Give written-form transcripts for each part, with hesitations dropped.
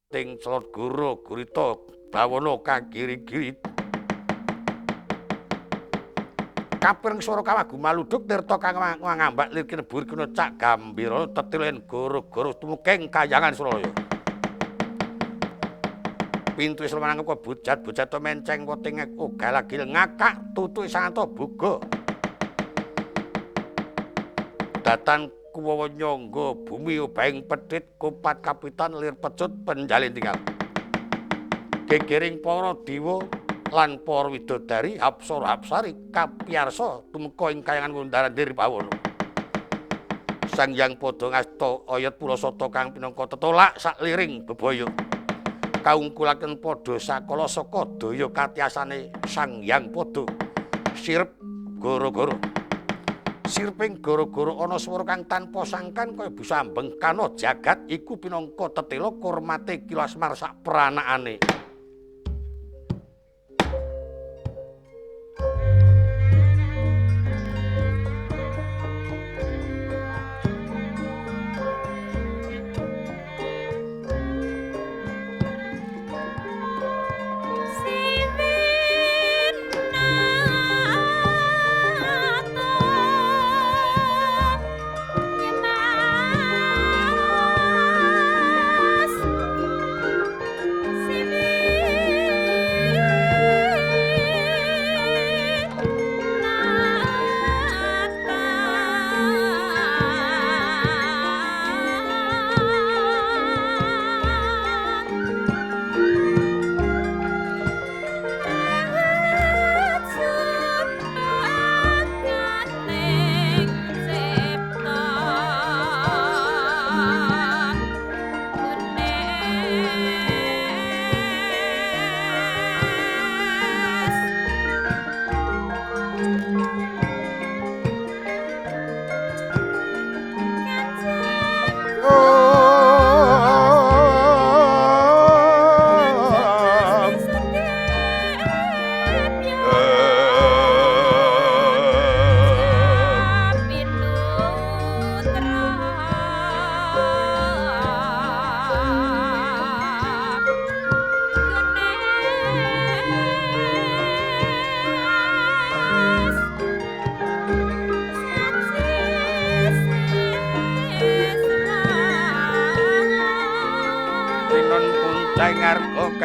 ting celot guru gurita bawana kang giri-giri kaping swara kawagu maluduk tirta kang ngambak lir kinebur kena cak gambira tetilen goro-goro tumuking kayangan Suralaya pintu isla manang kok bujat-bujat menceng weting ugal-agil ngakak tutu santo buga datan kuwawa nyangga bumi obahing pedhit kupat kapitan lir pecut penjalin tinggal gegering para dewa lan para widodari apsara-apsari kapiyarsa tumeka ing kayangan Kundaran Dirbawana Sang Hyang padha ngasta ayat Purasata kang pinangka tetolak sakliring bebaya kaungkulaken padha sakala saka daya katyasane Sang Hyang padha sirep goro-goro sirping goro-goro ana swara kang tanpa sangkan kaya bisa mbengkana jagat iku pinangka tetela kurmate Kilasmar sak pranakane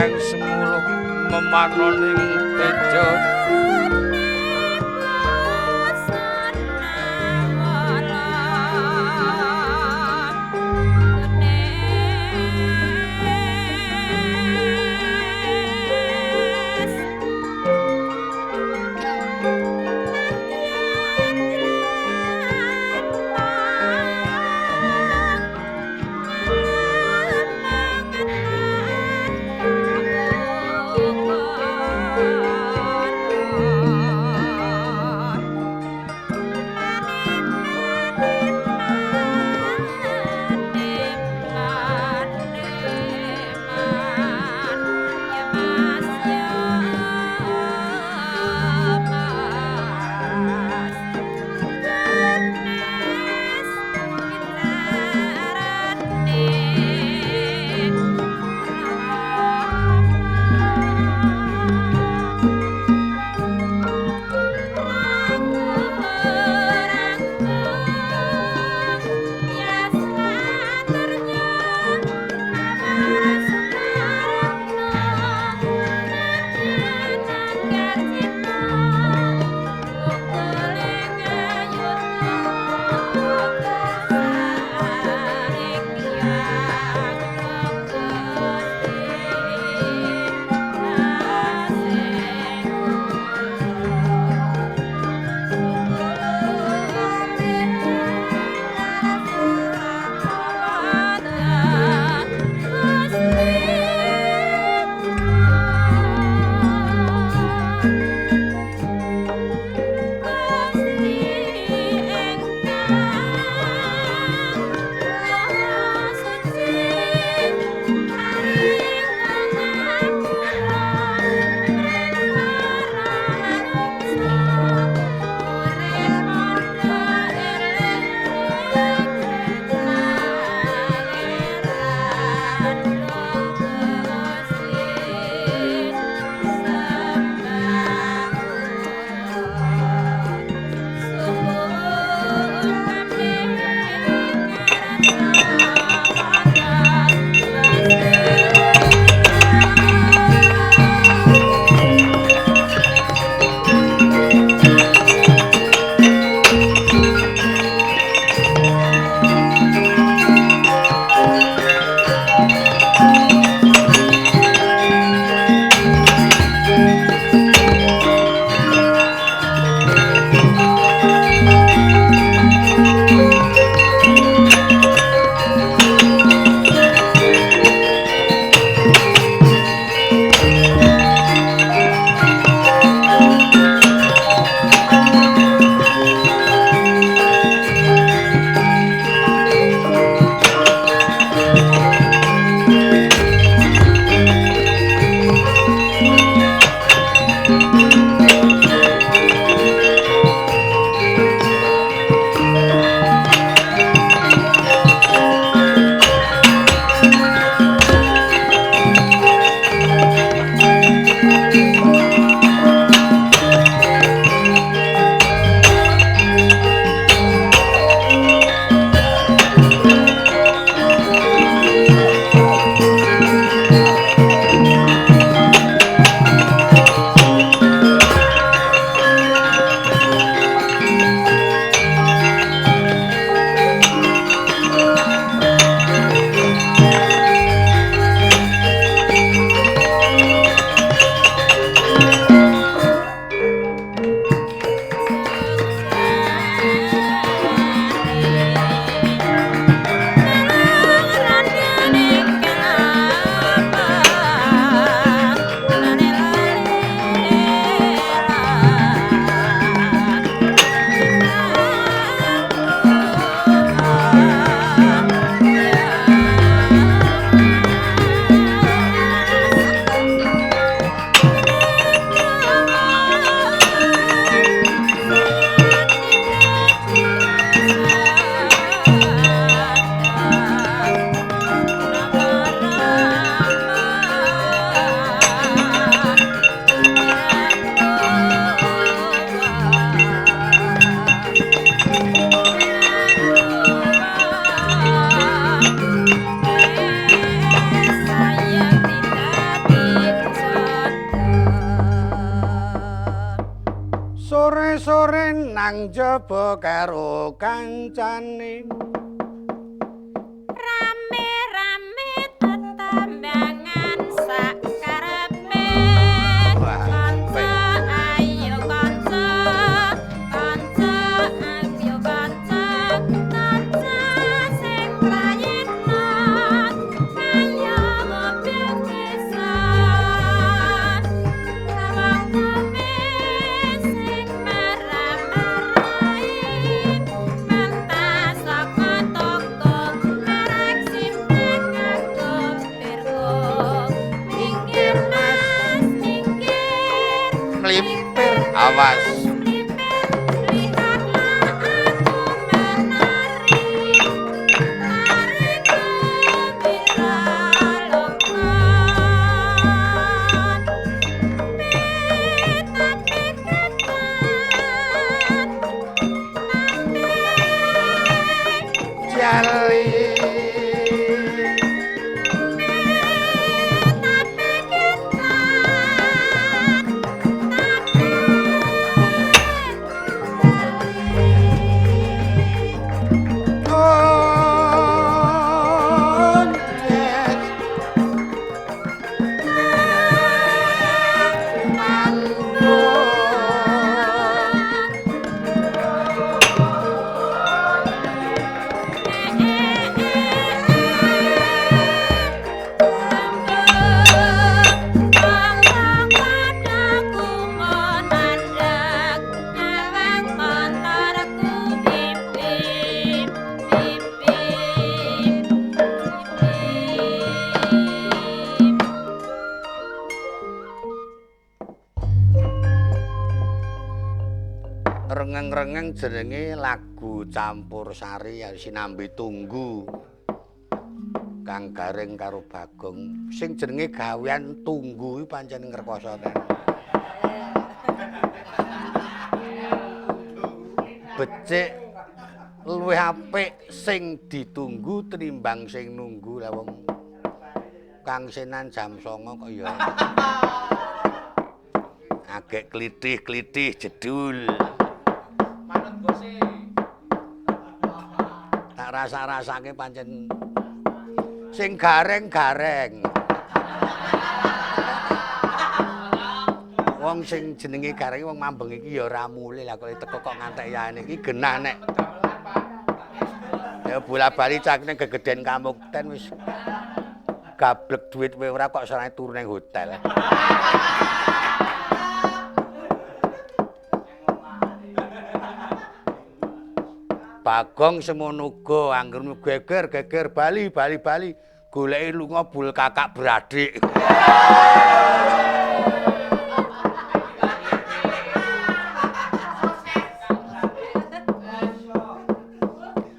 kang semula memanoning tejo Oren nang jaba karo kancane rame-rame tetembangan sakarepe kanca ayo kanca kanca ayo kanca kanca sing prayitna ayo mobil desa sawang sing marah-marahi mentas saka toko arek simpeng aku pirko minggir mas minggir mlipir awas lihatlah aku menari tariku bila lokon jali rengeng-rengeng jenenge lagu campursari sinambi tunggu Kang Gareng karo Bagong sing jenenge gawean tunggu iki pancen ngrekoso ten becik luwih apik sing ditunggu tinimbang sing nunggu lah wong Kang Senan jam 09.00 kok ya agek klithih-klithih jedul tak rasa-rasake pancen sing gareng-gareng wong sing jenenge gareng wong mambeng iki ya ora mulih lah kok teko kok ngantek yane iki genah nek ya bola-bali cakne gegeden Kamukten wis gablek duit kowe ora kok sarane turu ning hotel Bagong semono uga angger geger Bali goleki lunga bul kakak beradik.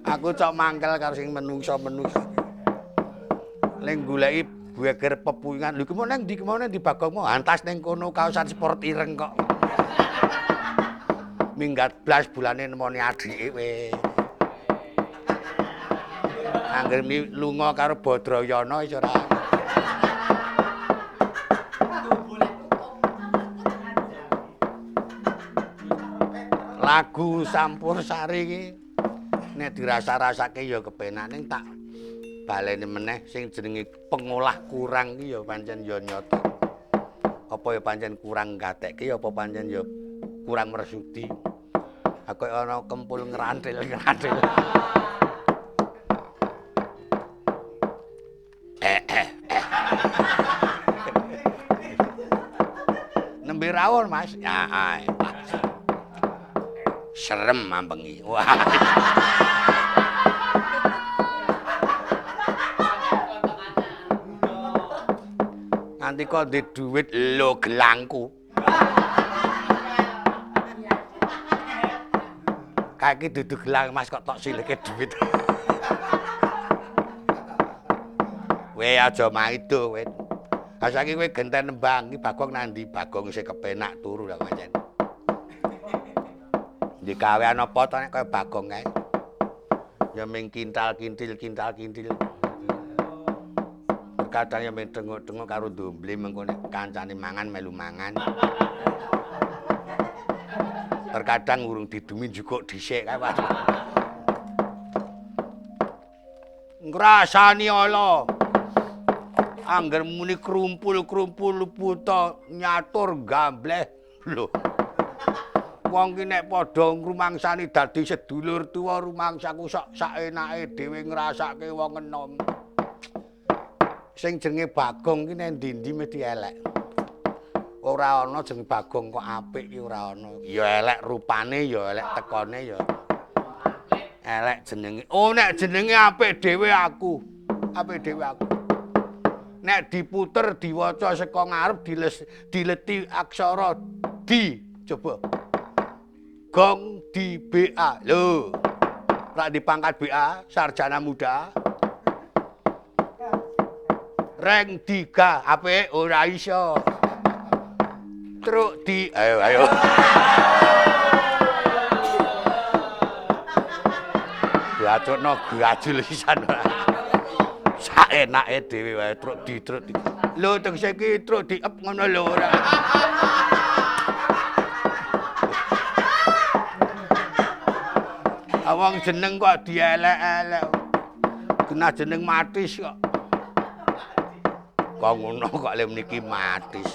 Aku cok mangkel karo sing menungso-menungso. Ning goleki geger pepuyungan. Lho kemana nang ndi Bagong mau antas ning kono kaosan sport ireng kok. Minggat blas bulane nemoni adike wis. Angger lunga karo Badrayana wis ora. Lagu Campursari iki nek dirasa-rasake ya kepenak ning tak baleni meneh sing jenenge pengolah kurang iki ya pancen ya nyata. Apa ya pancen kurang gatekke apa pancen ya kurang mersudi. Aku ana kempul ngrantil-ngrantil. Nembe rawon, Mas. Ya, serem mambengi. Wah. Nanti kok ndek dhuwit lho gelangku. Kaki dudu gelang Mas kok tok silike dhuwit. Weh aja maido weh. Ha saiki kowe genten nembang iki Bagong nandi Bagong sing kepenak turu lah pancen. Di gawean apa to nek kaya Bagong kae. Ya ming kintal-kintil. Kadang ya ming tengok-tengok karo ndomble mengko nek kancane mangan melu mangan. Terkadang urung didumi njukuk dhisik kae, Pak. Ngrasani ala. Angger muni krumpul-krumpul buta nyatur gambleh. Lho. Wong ki nek padha ngrumangsani dadi sedulur tuwa rumangsaku sok saenake dhewe ngrasake wong enom. Sing jenenge Bagong ki nek ndi-ndi mesti elek. Ora ana jeneng Bagong kok apik ki ora ana. Ya elek rupane, ya elek tekone ya. Elek jenenge. Oh nek jenenge apik dhewe aku. Apik dhewe aku. Nek diputer diwaca saka ngarep dileti aksara di coba. Gong di BA. Lho. Rak dipangkat BA, sarjana muda. Reng diga, apik ora iso. Truk di ayo. Diacukno gajul sisan. Saenake dhewe wae truk di. Lho tegese iki truk diep ngono lho ora. Awang jeneng kok dielek-elek. Genah jeneng Matis kok. Kok ngono kok le mriki Matis.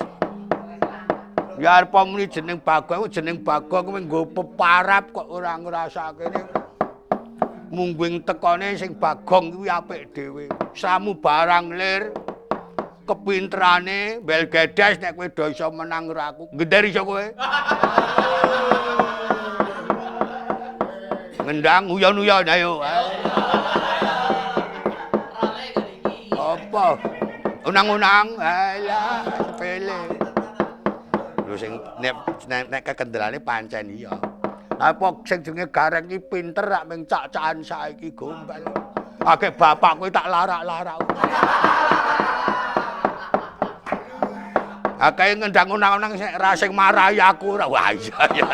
Ya arep muni jeneng Bagong, jeneng Bagong kuwi nggo peparap kok ora ngrasake ne. Mungguing tekone sing Bagong kuwi apik dhewe. Samu barang lir. Kepinterane bel gedes nek kowe do iso menang karo aku. Gender iso kowe. Ngendang uyon-uyon ayo. Apa? Unang-unang, alah sepele. Lho sing nek kekendelane pancen iya. Apa sing jenenge Gareng iki pinter rak ming cak-cakan saiki gombal. Akeh bapak kowe tak larak-larak. Akeh ngendang unang-unang sing ra sing marahi aku ora. Wah iya ya.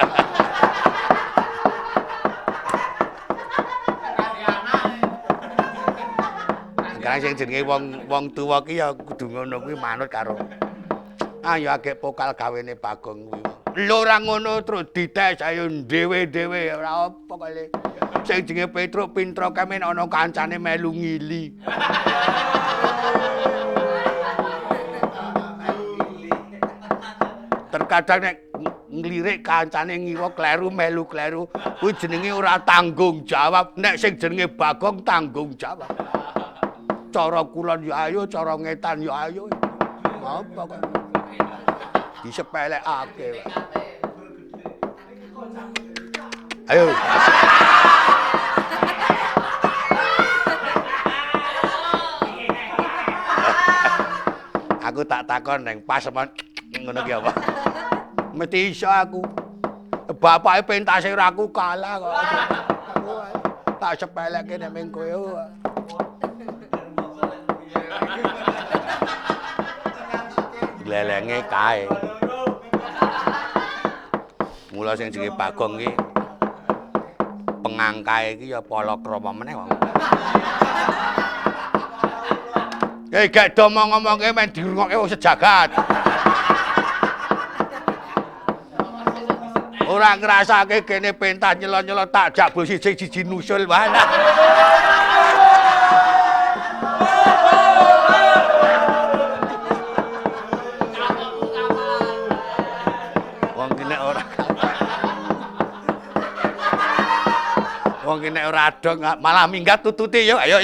Sekarang sing jenenge wong tuwa ki ya kudu ngono kuwi manut karo. Ayo akeh pokal gawene Bagong kuwi. Lho ora ngono terus dites ayo dhewe-dhewe ora apa kok le. Sing jenenge Petruk Pintro kemen ana kancane melu ngili. Terkadang nek nglirik kancane ngiwa kleru melu kleru kuwi jenenge ora tanggung jawab. Nek sing jenenge Bagong tanggung jawab. Cara kulon ya ayo, cara ngetan ya ayo. Apa kok? Disepelekake. Ayo. Aku tak takon neng pas ngono ki apa? Mesti iso aku. Bapake pentase ora aku kalah kok. Tak sepelekke nek ming kowe. Lelenge kae. Mula sing jenenge Bagong ki pengangkae iki ya palakrama meneh wong. Gak do ngomongke men dirungokke wong sejagat. Ora ngrasake kene pentas nyelo-nyelo tak jabul siji nusul wae. Wong ki nek ora adong malah minggat tututi yo ayo.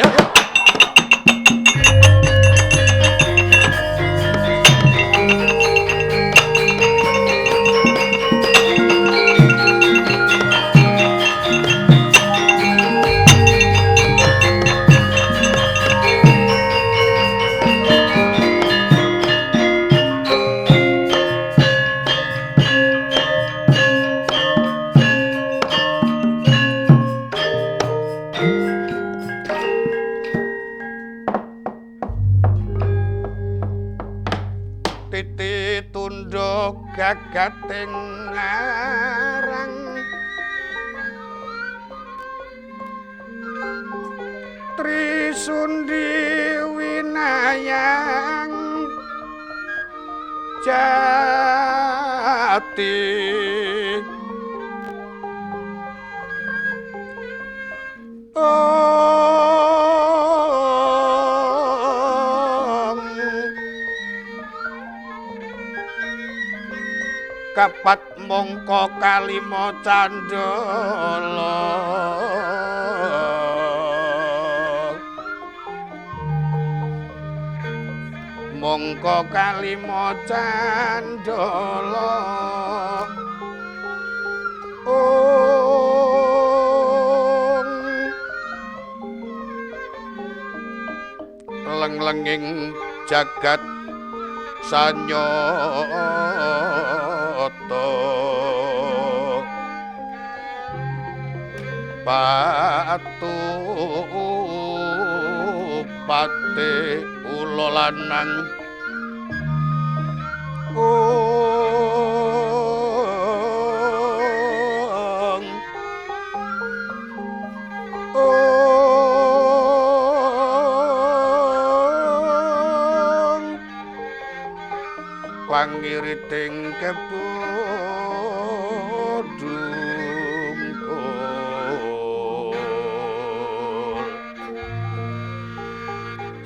Gagating ngarang Trisundi winayang jati Kapat mongko kalima candala mongko kalima candala leng-lenging jagat sanyata patu pate ula lanang pangiriting kebodungkul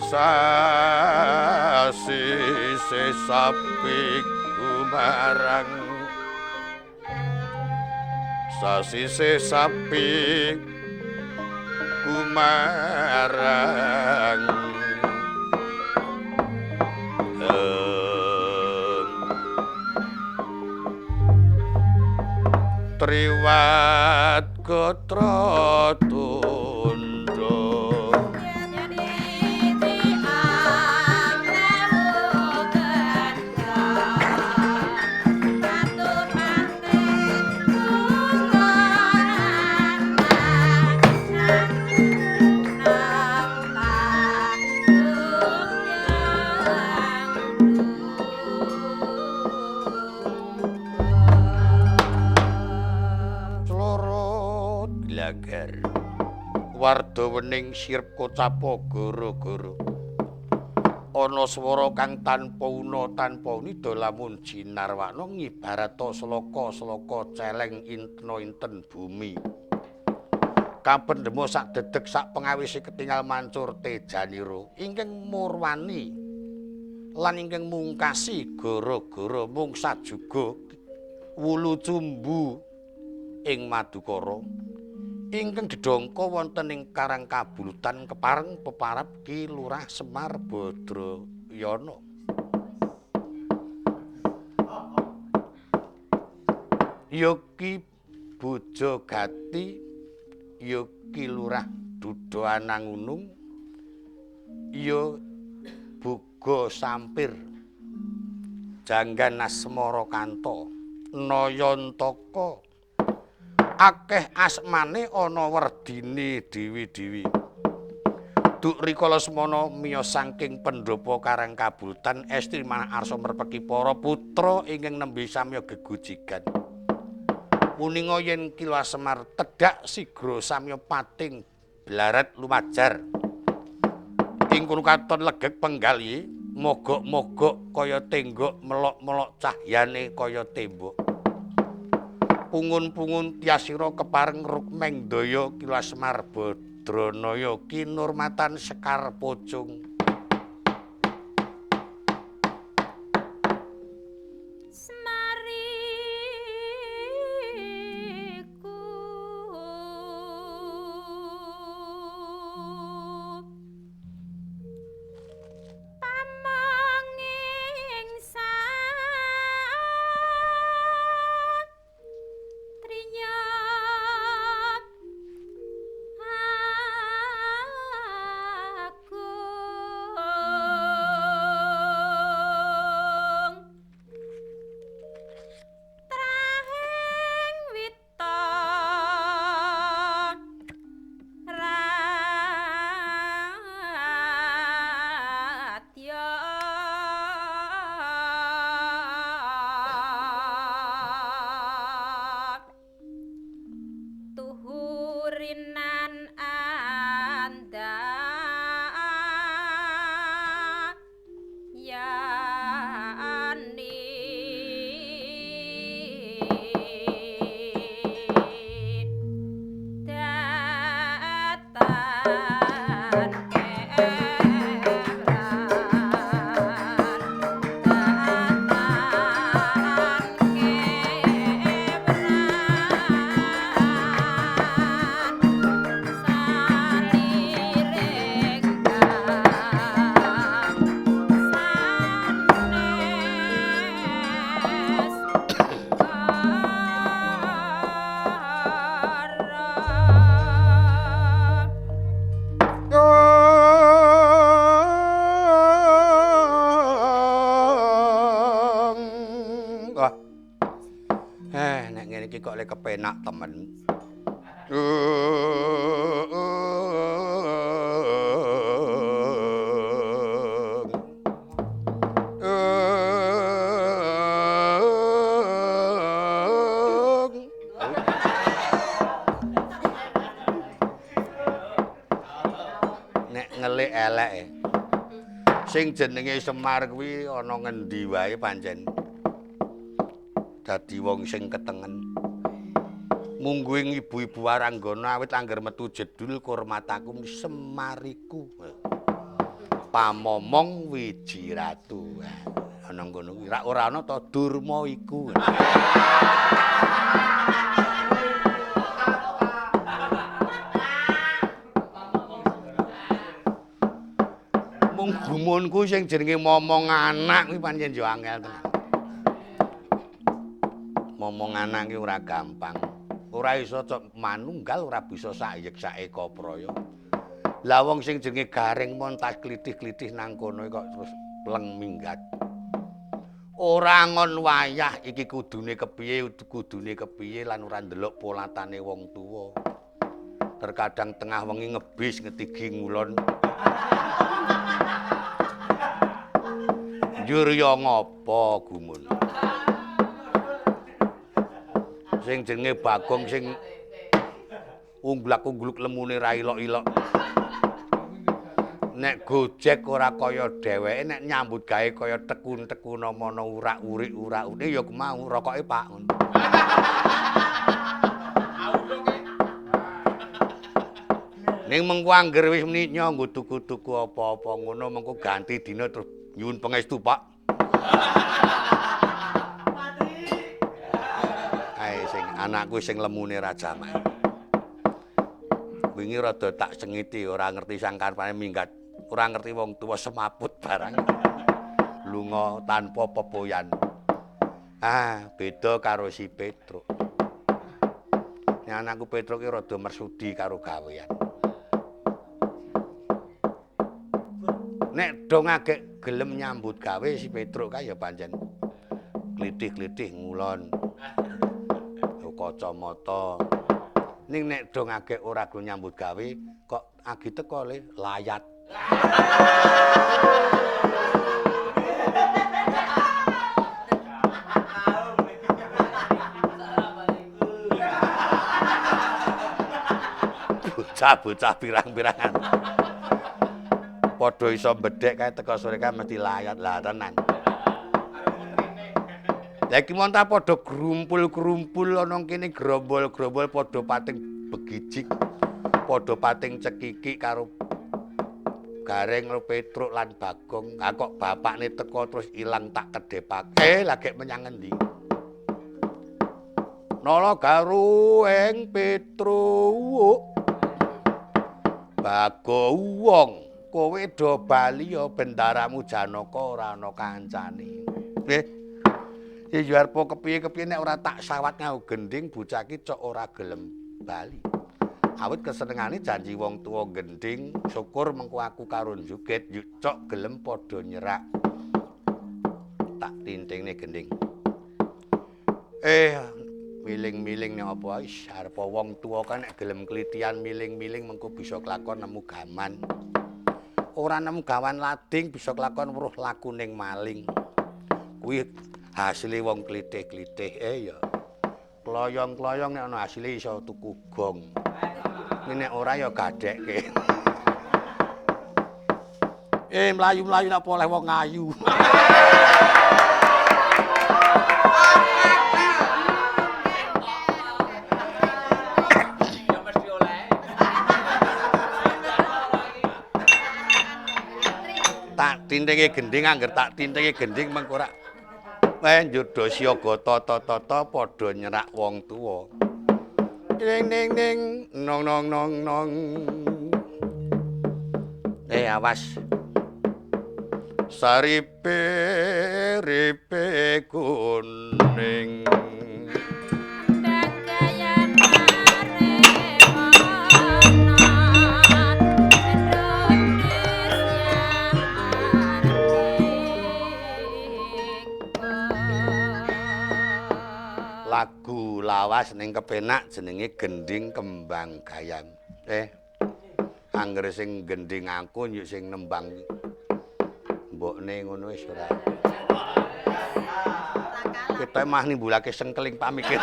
sasi sapi kumarang sasi sapi kumarang triwat gotra tundha glagar wardawening sirep kocapa gara-gara ana swara kang tanpa una tanpa nida lamun jinarwana ngibarata sloka-sloka celeng inten bumi kapendhema sak dedeg sak pengawise ketingal mancur tejanira ingkang murwani lan ingkang mungkasi gara-gara mung sajuga wulu cumbu ing Madukara ingkang didhangka wonten ing Karang Kabulutan kepareng peparap Ki Lurah Semar Badrayana. Yogi Bojogati Yogi Lurah Duda Anangunung ya Boga Sampir Janggan Asmara Kanta Nayantaka akeh asmane ana werdine dewi-dewi duk rikala semana miyos saking pendhapa Karang Kabulutan estri manah arsa merpeki para putra ingkang nembe samya gegojigan muninga yen Ki Semar tedhak sigra samya pating blaret lumajar ing kono katon legek penggali mogok-mogok kaya tenggok melok-melok cahyane kaya tembok pungun-pungun tiasira kepareng rukmeng daya Ki Semar Badranaya kinurmatan Sekar Pocung iki kok le kepenak temen. Nek ngelik elek sing jenenge Semar kuwi ana ngendi wae pancen dadi wong sing ketengen. Mungguing ibu-ibu Waranggana awit angger metu jedul kurmatakum Semariku. Pamomong wiji ratu. Ana ngono kuwi ora ana ta Durma iku. Mung gumunku sing jenenge momong anak kuwi pancen yo angel tenan. Momong anak ki ora gampang. Ora iso cok manunggal ora bisa sayek saeka praya. Lah wong sing jenenge Garing montas klitih-klitih nang kono kok terus leng minggat. Ora ngon wayah iki kudune kepiye lan ora ndelok polatane wong tuwa. Terkadang tengah wengi ngebis ngetigi ngulon. Njur ya ngapa gumun. Sing jenenge Bagong sing unglak-ungluk lemune ra ilok-ilok. Nek Gojek ora kaya dheweke, nek nyambut gawe kaya tekun-tekun mono urak-urik urak-une ya kemau rokoke Pak. Ning mengko angger wis mninyo nggo tuku-tuku apa-apa ngono mengko ganti dina terus nyuwun pangestu Pak. Anakku sing lemune ra jamak. Wingi rada tak sengiti ora ngerti sangkarane minggat. Ora ngerti wong tuwa semaput barang. Lunga tanpa pepoyan. Beda karo si Petruk. Nek anakku Petruk ki rada mersudi karo gawean. Nek dong agek gelem nyambut gawe si Petruk kae ya pancen klitih-klitih ngulon. Kacamata. Ning nek dong agek ora go nyambut gawe kok agi teko le layat. Bocah-bocah pirang-pirangan. Padha iso bedhek kae teko sore kae mesti layat lah tenan. Lah iki monta padha grumpul-grumpul ana kene grombol-grombol padha pating begijik, padha pating cekiki karo Garing karo Petruk lan Bagong. Kok bapakne teko terus ilang tak kedhepake. Lagi menyang endi? Nala garueng Petruk. Bagong, kowe do bali ya bendaramu Janaka ora ana kancane. Yarpo kepiye-kepiye nek ora tak sawat ngau gending bocah ki cok ora gelem bali. Awit kesenengane janji wong tuwa gending, syukur mengko aku karo Juget cok gelem padha nyerak. Tak tintingne gending. Miling-miling nek apa wis arep wong tuwa kan nek gelem klitian miling-miling mengko bisa kelakon nemu gaman. Ora nemu gawan lading bisa kelakon weruh lakuning maling. Kuwi hasile wong klitih-klitih ya. Kloyong-kloyong nek ana hasile iso tuku gong. Nek ora ya gadhekke. Mlayu-mlayu nek oleh wong ayu. Ya mesti oleh. Tak tintinge gending angger tak tintinge gending mengko ora njodho siaga tata-tata padha nyerak wong tuwa. Ning ning ning nong nong nong nong. Awas. Saripe ripe kuning. lagu lawas ning kepenak jenenge Gending Kembang Gayam. Angger sing gending aku yo sing nembang mbokne ngono wis ora. Kita mah nimbulake sengkeling pamikir.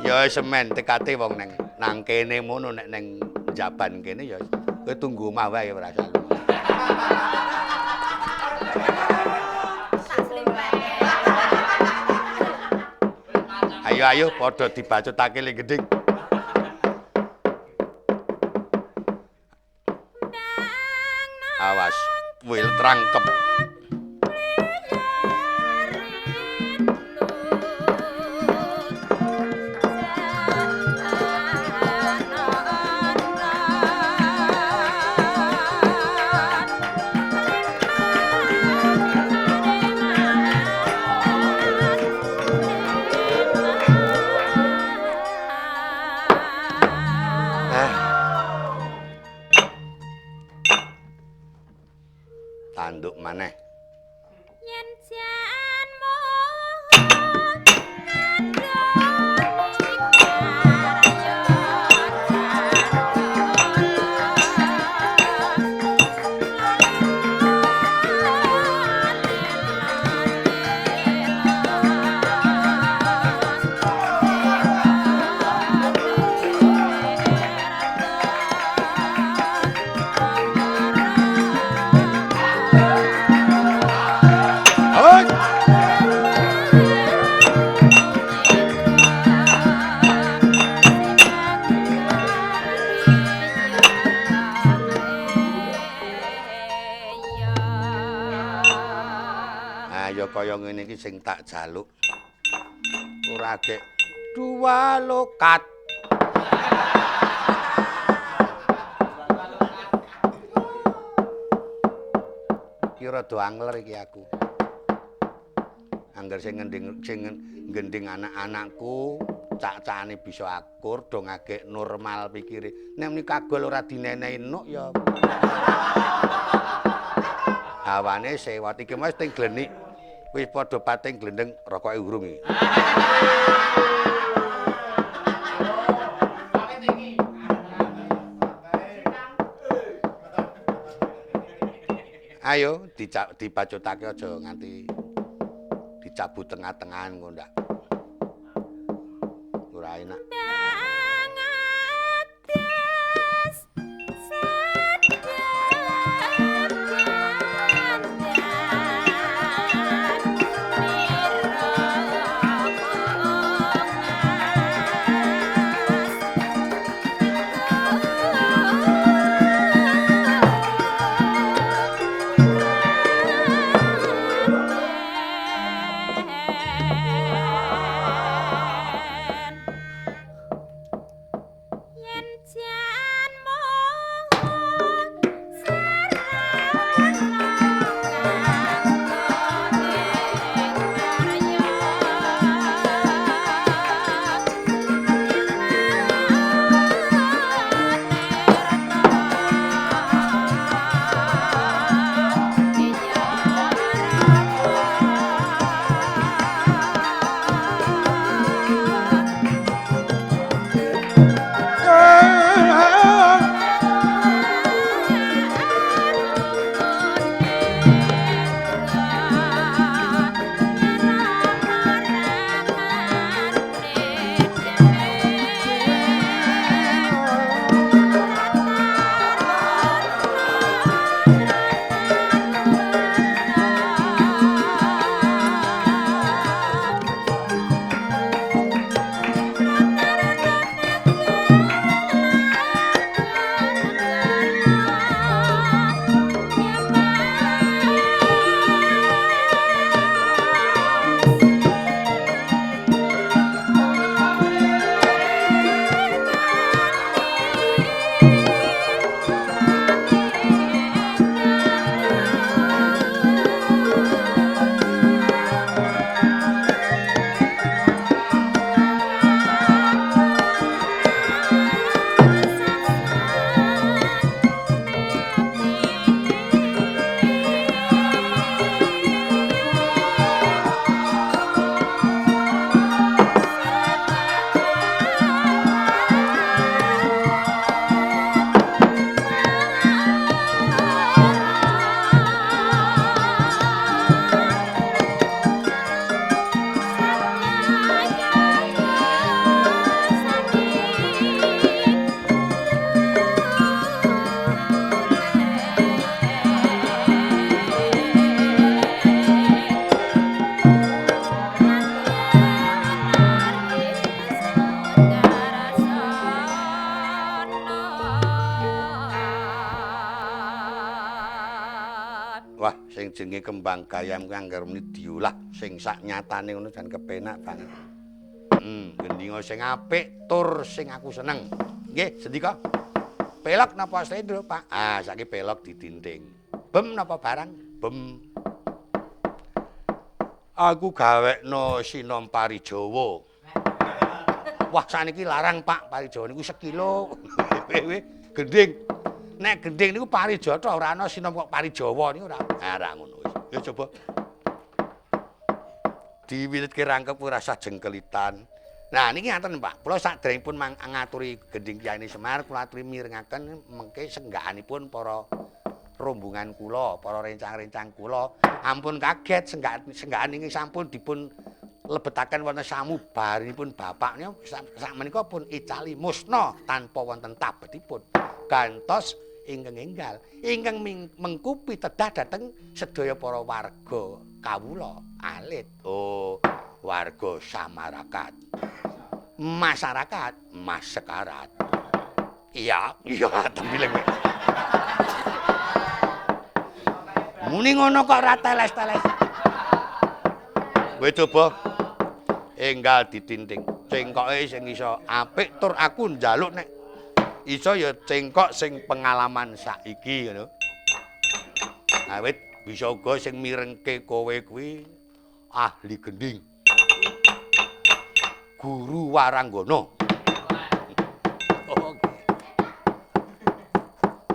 Ya semen tekate wong nang kene mono nek ning jaban kene ya kowe tunggu omah wae ora salu. Ayo padha dibacutake le Gending. Awas wil trangkep. Tanduk maneh. Yen jan kaya ngene iki sing tak jaluk. Ora gek dua lokat. Kira do angler iki aku. Angger sing gending anak-anakku, cak-cakane bisa akur, do ngagek normal pikire. Nek muni kagol ora dinenehi nuk ya. Hawane sewat iki wis ting glenik. Wis padha pating glendeng rokoke urung iki. Ayo dibacutake aja nganti dicabut tengah-tengahan ngono ndak. Ora enak. Wah, sing jenenge kembang gayam kuwi angger diolah sing sak nyatane ngono jan kepenak banget. Gendinga sing apik tur sing aku seneng. Nggih, sendika. Pelok napa slendro, Pak? Ah, saiki pelok didinding. Bem napa barang? Bem. Aku gawekno sinom parijawa. Wah, saniki larang, Pak, parijawa niku sekilo. Gending. Nek gending niku parijata ora ana sinom kok parijawa niku ora. Ah, ra ngono wis. Ya coba. Diwiwitke rangkep ora usah jengkelitan. Nah, niki ngaten, Pak. Kula sadèrèngipun ngaturi gending Kyai Semar, kula aturi mirengaken mengke senggakanipun para rombongan kula, para rencang-rencang kula ampun kaget senggakan niki sampun dipun lebetaken wonten samubarinipun Bapak niku sakmenika pun icali musna tanpa wonten tabetipun. Gantos ingkang enggal ingkang mengkupi tedah dhateng sedaya para warga kawula alit. Oh, warga samarakat. Masyarakat masekarat. Iya, tembileng. Muni ngono kok ora teles-teles. Kowe coba enggal ditinting. Cengkoke sing iso apik tur aku njaluk nek iso ya cengkok sing pengalaman saiki ngono. Awit bisa uga sing mirengke kowe kuwi ahli gending. Guru Waranggana.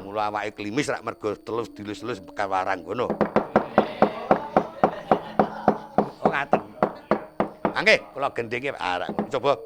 Mula awake klimis rak mergo telus dilus-lus bekas Waranggana. Oh ngaten. Nggih, kula gendinge arek. Coba.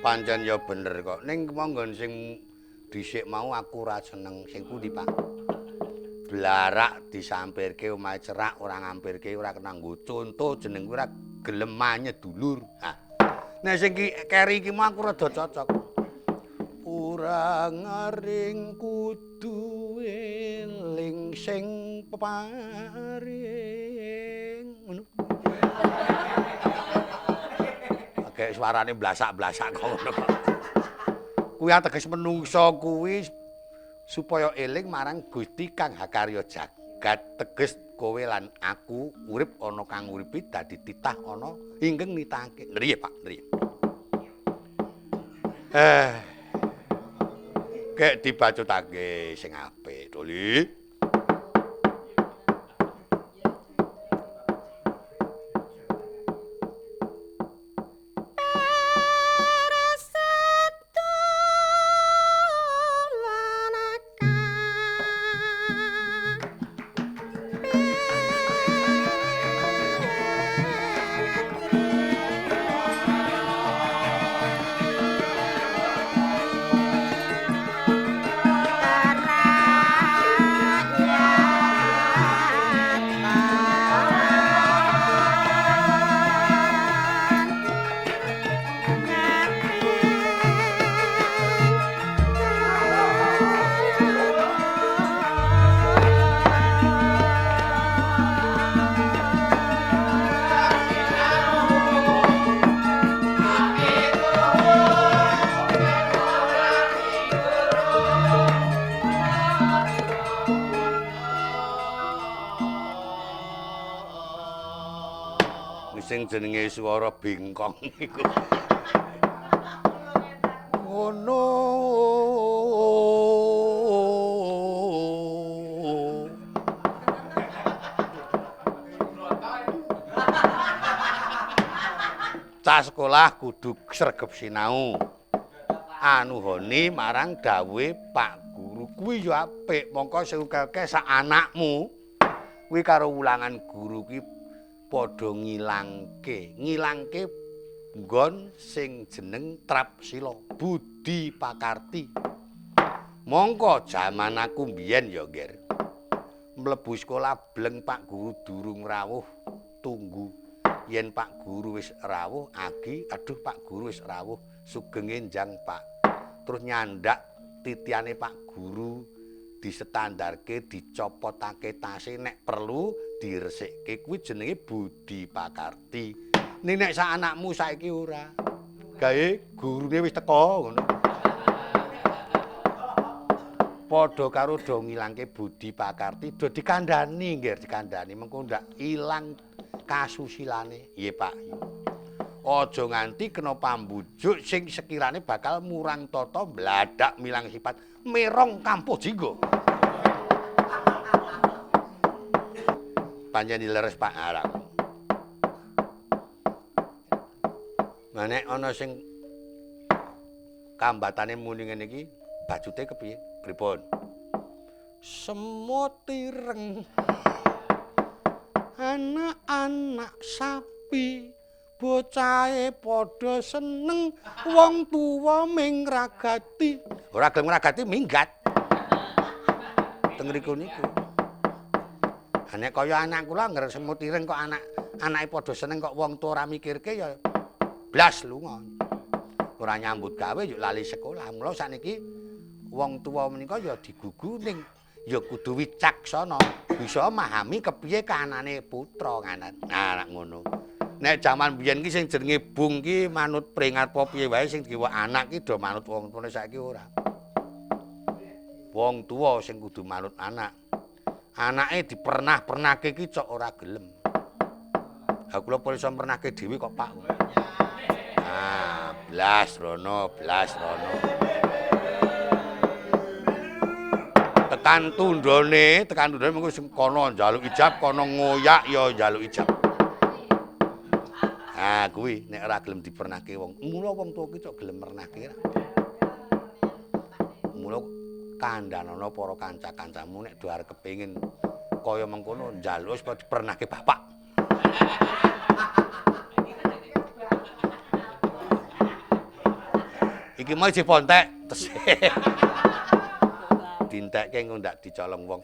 Pancen ya bener kok. Ning monggon sing dhisik mau aku ora seneng. Sing pundi, Pak? Blarak disampirke omahe cerak ora ngampirke ora kena nggo conto jeneng ora gelem manyet dulur. Nah. Nek sing keri iki mau aku rada cocok. Ora ngaring kudu eling sing peparing. Ngono. Kayak suarane blasak-blasak kok ngono kok. Kuwi ateges menungsa kuwi supaya eling marang Gusti Kang Hakarya Jagat, teges kowe lan aku urip ana kang uripi dadi titah ana ingkang nitahake. Nriye, Pak, nriye. Kek dibacutake sing apik, Doli. Sing jenenge swara bengkong iku. Ngono. Cah sekolah kudu sregep sinau. Anuhoni marang dawuhe Pak Guru kuwi ya apik. Mongko sing akeh sak anakmu kuwi karo ulangan guru kuwi padha ngilangke nggon sing jeneng Trapsila Budi Pakarti. Mongko jaman aku mbiyen ya, Nger. Mlebu sekolah bleng Pak Guru durung rawuh tunggu. Yen Pak Guru wis rawuh agi, aduh Pak Guru wis rawuh sugenge njang Pak. Terus nyandak titiane Pak Guru disetandarke dicopotake tase nek perlu diresekke kuwi jenenge Budi Pakarti. Ning nek sak anakmu saiki ora. Gawe gurune wis teko ngono. Padha karo do ngilangke Budi Pakarti do dikandhani nggih dikandhani mengko ndak ilang kasusilane. Nggih Pak. Aja nganti kena pambujuk sing sekirane bakal murang tata bladak milang sifat merong kampuh jinggo. Pancen dileres Pak Arang. Manek ana sing kambatane muni ngene iki, bajute kepiye? Pripun? Semut ireng. Anak-anak sapi bocahe padha seneng wong tuwa ming ragati. Ora gelem ngragati minggat. Teng mriku niku. Nek kaya anak kula ngger semut ireng kok anake padha seneng kok wong tuwa ora mikirke ya blas lunga. Ora nyambut gawe yo lali sekolah. Mula sakniki wong tuwa menika ya digugu ning ya kudu wicaksana, bisa memahami kepiye kahanane putra nganan. Nah, ngono. Nek jaman biyen ki sing jenenge bung ki manut pringat apa piye wae sing digawa anak ki do manut wong tuwa saiki ora. Wong tuwa sing kudu manut anak. Anake dipernah-pernahke ki cok ora gelem. Ha kula pun iso pernahke dhewe kok Pak. Ah, blas rono. Tekan tundone mengko sing kono njaluk ijab, kono ngoyak ya njaluk ijab. Ah, kuwi nek ora gelem dipernahke wong. Mula wong tuwa ki cok gelem mernahke. Mula kandhanana para kanca-kancamu nek do arep kepengin kaya mengkono njaluk supaya dipernahke bapak. Iki mau dipontek terus. Dintekke engko ndak dicolong wong.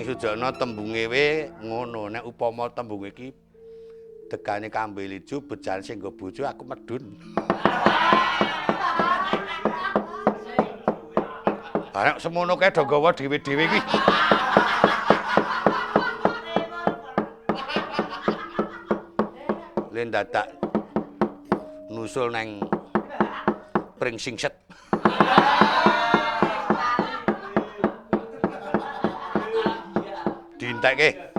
Sujana tembunge we ngono nek upama tembung iki degane kambil ijo bejan sing nggo bojo aku medun. Arek semono kae do gawa dhewe-dhewe iki. Len dadak nusul nang pring singset. Dintekke.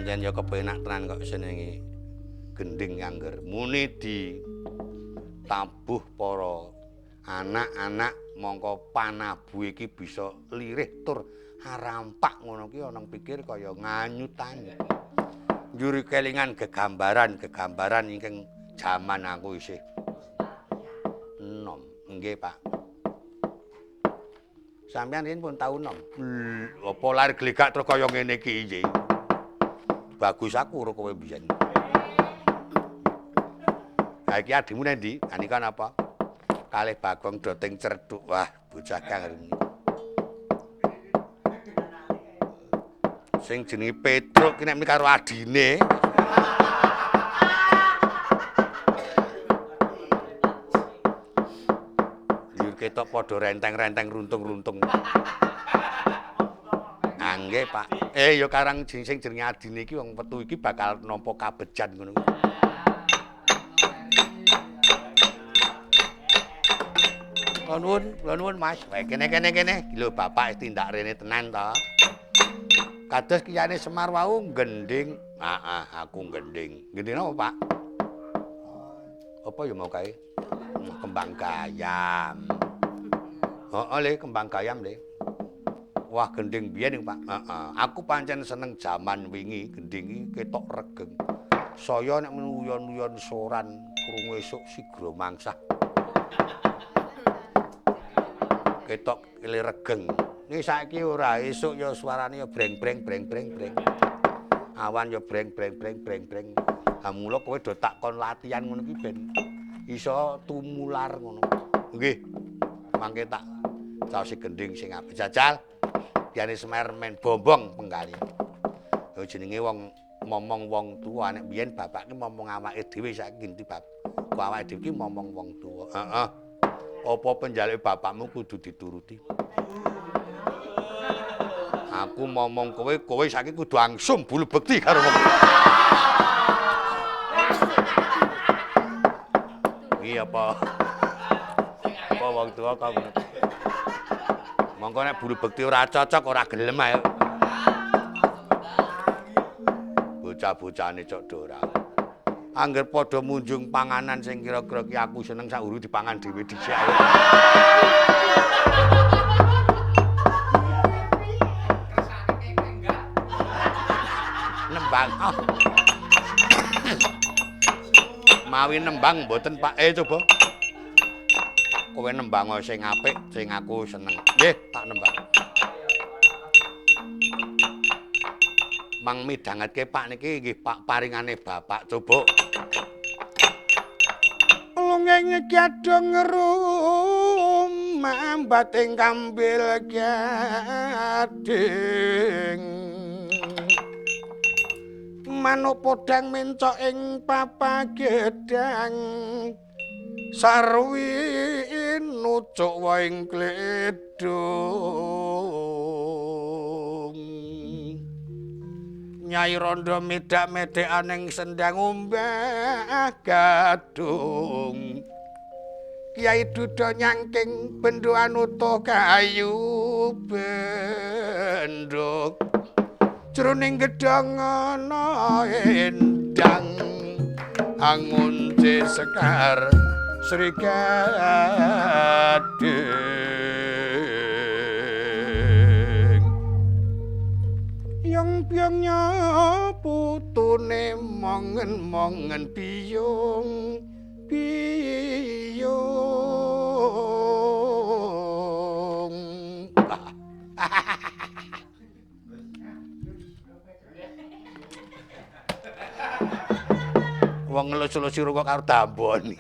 pancen ya kepenak tenan kok senenge gending angger muni di tabuh para anak-anak mongko panabu iki bisa lirih tur harampak ngono ki ana pikir kaya nganyutan. Njuri kelingan gegambaran ingkang jaman aku isih enom. Nggih, Pak. Sampeyan riyen pun tau enom. Apa lahir glegak terus kaya ngene iki nggih. Bagus aku karo kowe biyen. Ha iki adimu nendi? Anika napa? Kalih Bagong Doting Cerduk. Wah, bocah kang sing jenenge Petruk ki nek karo adine. Yo ketok padha renteng-renteng runtung-runtung. Nggih, Pak. Ya karang sing jenenge adine iki wong wetu iki bakal nampa kabejan ngono. Kula nuwun, Mas. Wae kene. Lho bapak tindak rene tenan to. Kados kiyane Semar wau gending. Aku gending. Gending apa, Pak? Apa ya mau kae? Kembang gayam. Le kembang gayam le. Wah gending biyen Pak. Aku pancen seneng jaman wingi gending iki ketok regeng. Saya nek uyon-uyon soran krungu esuk sigra mangsah. Ketok kile regeng. Nih saiki ora esuk ya suarane ya breng-breng. Awan ya breng. Mula kowe do takon latihan ngono ki ben iso tumular ngono. Nggih. Mangke tak caosi gending sing apik. Jajal. Diane Semar men bombong penggali. Ya jenenge wong momong wong tuwa nek biyen bapak ki momong awake dhewe saiki ngendi bab. Ku awake dhewe ki momong wong tuwa. Apa penjaluke bapakmu kudu dituruti. Aku momong kowe saiki kudu angsum bulu bekti karo wong. Iya apa? Apa wong tuwa kok ngono. Monggo nek bulu bekti ora cocok ora gelem ae. Bocah-bocahane cok dora. Angger padha munjung panganan sing kira-kira ki aku seneng sak uru dipangan dhewe dhisik ae. Nembang. Mawi nembang mboten Pak. Coba. Kowe nembang sing apik, sing aku seneng. Nggih, tak nembang. Mang midhangetke Pak niki nggih Pak paringane Bapak. Coba. Lungeng kyadong rum mambating kambil gading. Manuk podhang mencok ing papagedhang. Sarwi nucuk waing kledung. Nyai Randha medak-medekan ing sendang umbah gadung. Kyai Duda nyangking bendoan utuh kayu benduk. Jroning gedhong ana endang angunce sekar Sri Gading. Yang-byongnya putune mongen-mongen biyung. Wong ngelus-elus kok karo dambon.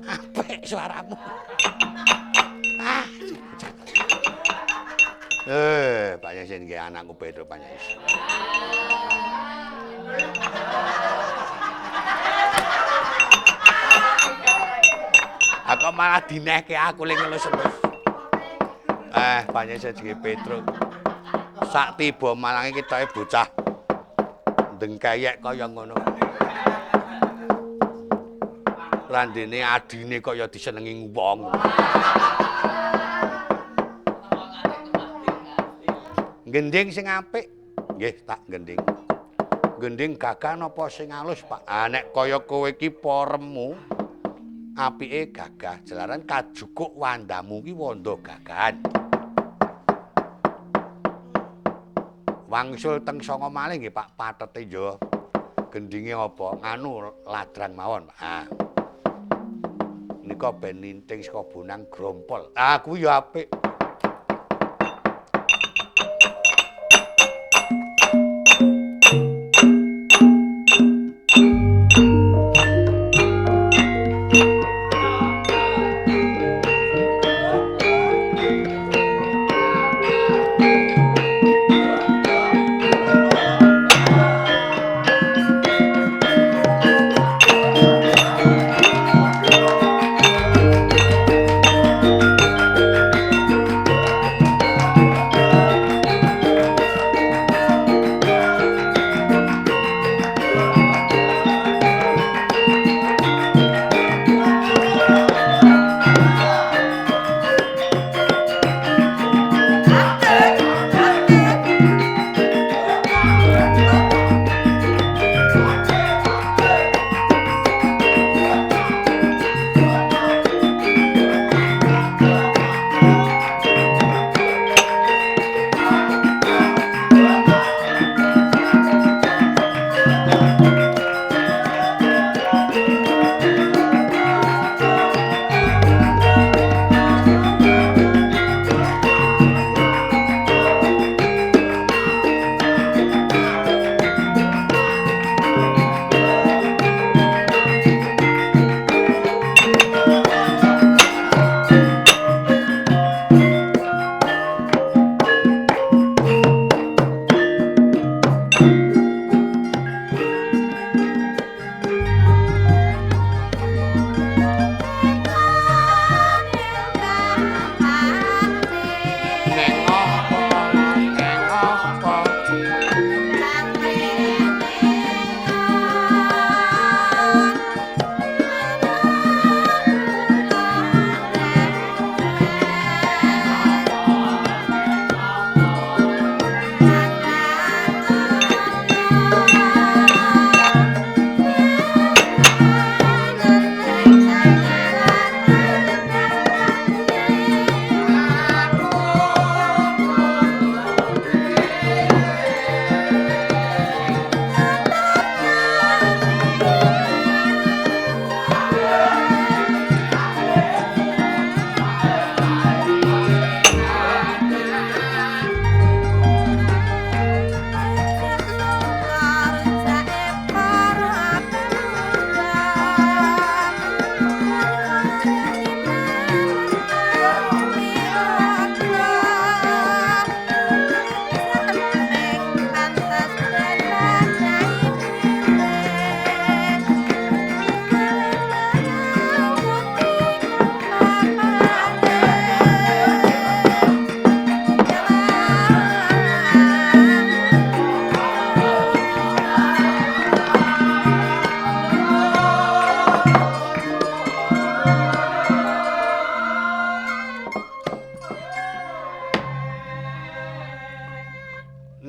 Apik suaramu. Banyak sing nggih anakku Pedro banyak. Aku malah dinehke aku ling ngelus-elus. Banyak sing nggih Pedro. Sak tiba malange ketoke bocah dengkayek kaya ngono. Randene adine kaya disenengi wong. Gending sing apik. Nggih, tak gending. Gending gagah napa sing alus, Pak? Ah nek kaya kowe iki poremu apike gagah, jalaran kajukuk wandamu ki wanda gagahan. Wangsul teng sanga malih nggih, Pak, patete Jawa. Gendinge apa? Nganu ladrang mawon, Pak. Ah. Nika ben ninting saka bonang grompol. Ah kuwi ya apik.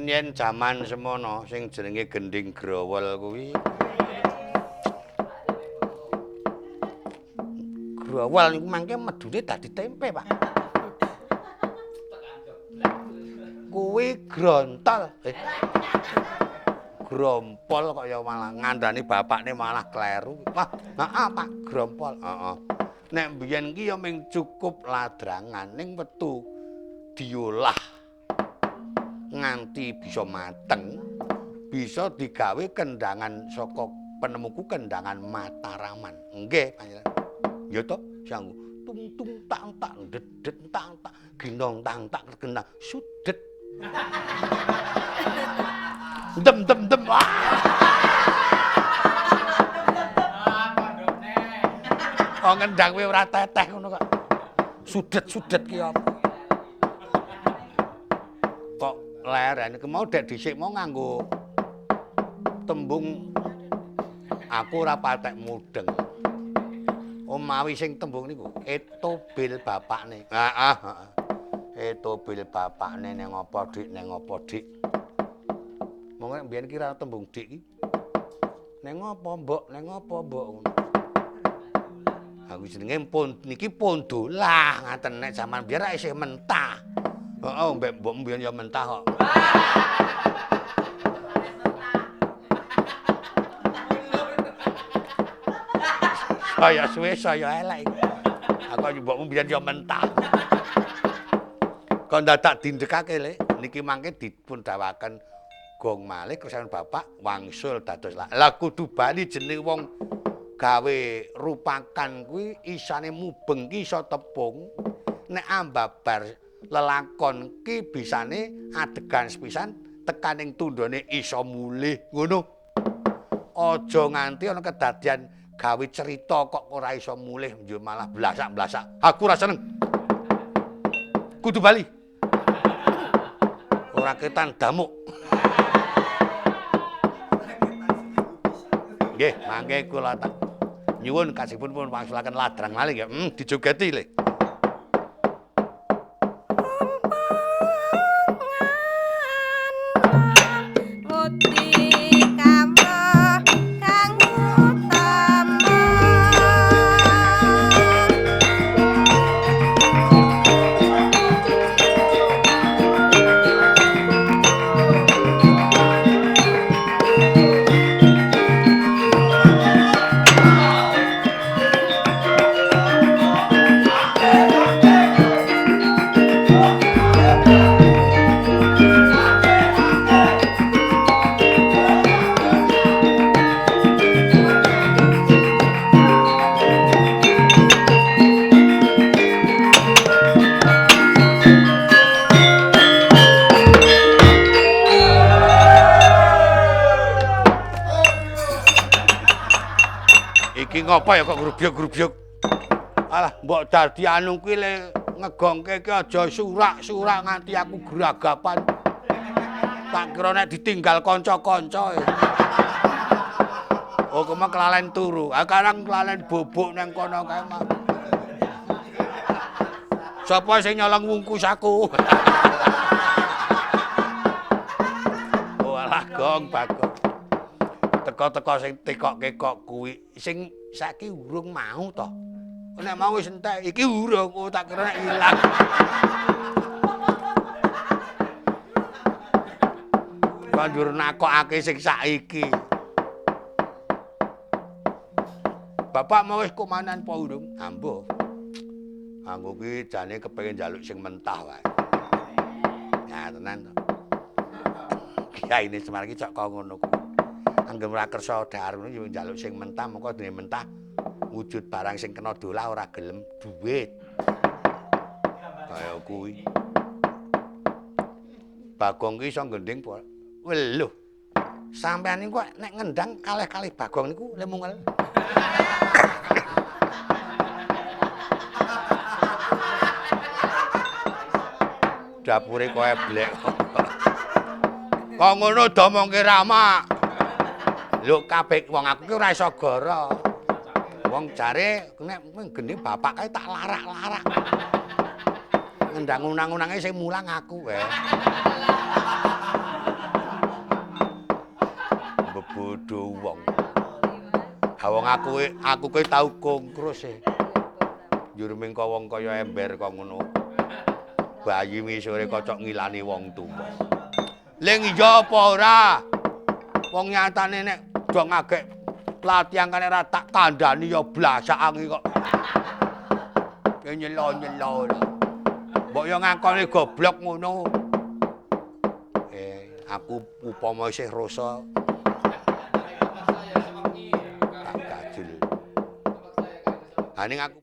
Yen jaman semono sing jenenge gending growol kuwi growol niku mangke medune dadi tempe, Pak. Kuwi grontol. Grompol kok ya malah ngandani bapakne malah kleru. Wah, heeh Pak, grompol. Heeh. Nek mbiyen ki ya mung cukup ladrangan ning wetu diolah nganti bisa mateng, bisa digawe kendangan saka penemuku kendangan Mataraman. Nggih, panjenengan. Ya to, sanggo tung tung tang tang dedet tang tang ginong tang tak kenang sudet. Dem dem dem. Oh ngendang kowe ora teteh ngono kok. Sudet-sudet ki apa? Kok leren iki mau dek dhisik mau nganggo tembung aku ora patek mudeng. Omawi sing tembung niku etobil bapakne. Heeh, heeh. Tobil bapakne ning apa Dik, ning apa Dik. Mong nek mbiyen kira tembung Dik iki. Ning apa Mbok, ning apa Mbok. Aku jenenge niki pondolah ngaten nek jaman biyen ra isih mentah. Heeh, mbek mbok mbiyen ya mentah kok. Saya suwe saya elek. Aku mbokmu mbiyen ya mentah. Kok dadak dindekake le niki mangke dipun dawaken gong malih kersan bapak wangsul dados lah kudu bali jeneng wong gawe rupakan kuwi isane mubeng ki iso tepung nek ambabar lelakon ki bisane adegan sepisan tekaning tundone iso mulih ngono aja nganti ana kedadian gawe cerita kok ora iso mulih yo malah blasak-blasak aku ora seneng kudu bali ora ketan damuk nggih mangke kula tak nyuwun kasihipun pun wangsulaken ladrang malih ya dijogeti le apa ya kok grubyuk-grubyuk. Alah, mbok dadi anu kuwi le ngegongke ki aja surak-surak nganti aku geragapan. Tak kira nek ditinggal kanca-kanca. Oh, kemah kelalen turu. Sekarang kelalen bobok nang kono kae mah. Sapa sing nyolong wungkus aku? Oh, alah gong bagong. Teko-teko sing tekokke kok kuwi sing saiki urung mau to. Nek mau wis entek iki urung oh tak kira nek ilang. Banjur nakokake sing saiki. Bapak mau wis komanan apa urung? Ambo. Aku ki jane kepengin njaluk sing mentah wae. Ya tenan to. Kiyaine Semar ki cok kok ngono kuwi. Anggem ora kersa dahar ngono yo njaluk sing mentah mengko dene mentah wujud barang sing kena dolah ora gelem duit. Kaya kuwi. Bagong ki iso gending po. Weluh. Sampeyan niku nek ngendang kalih-kalih Bagong niku lemungel. Dapure kowe blek. Kok ngono domongke Rama. Lho kabeh wong aku ki ora iso goro. Wong jare nek gending bapak kae tak larak-larak. Ngendang unang-unange sing mulang aku wae. Bebodo wong. Ha wong aku ki tau kongkrus e. Njur mengko wong kaya ember kok ngono. Bayi misore kocok ngilani wong tuwa. Ling iya apa ora? Wong nyatane nek do ngagek latihan kan ora tak kandhani ya blasakange kok. Nyelo-nyelo. Mbok yo ngakoni goblok ngono. Aku upama isih rasa tak gajul. Ha ning aku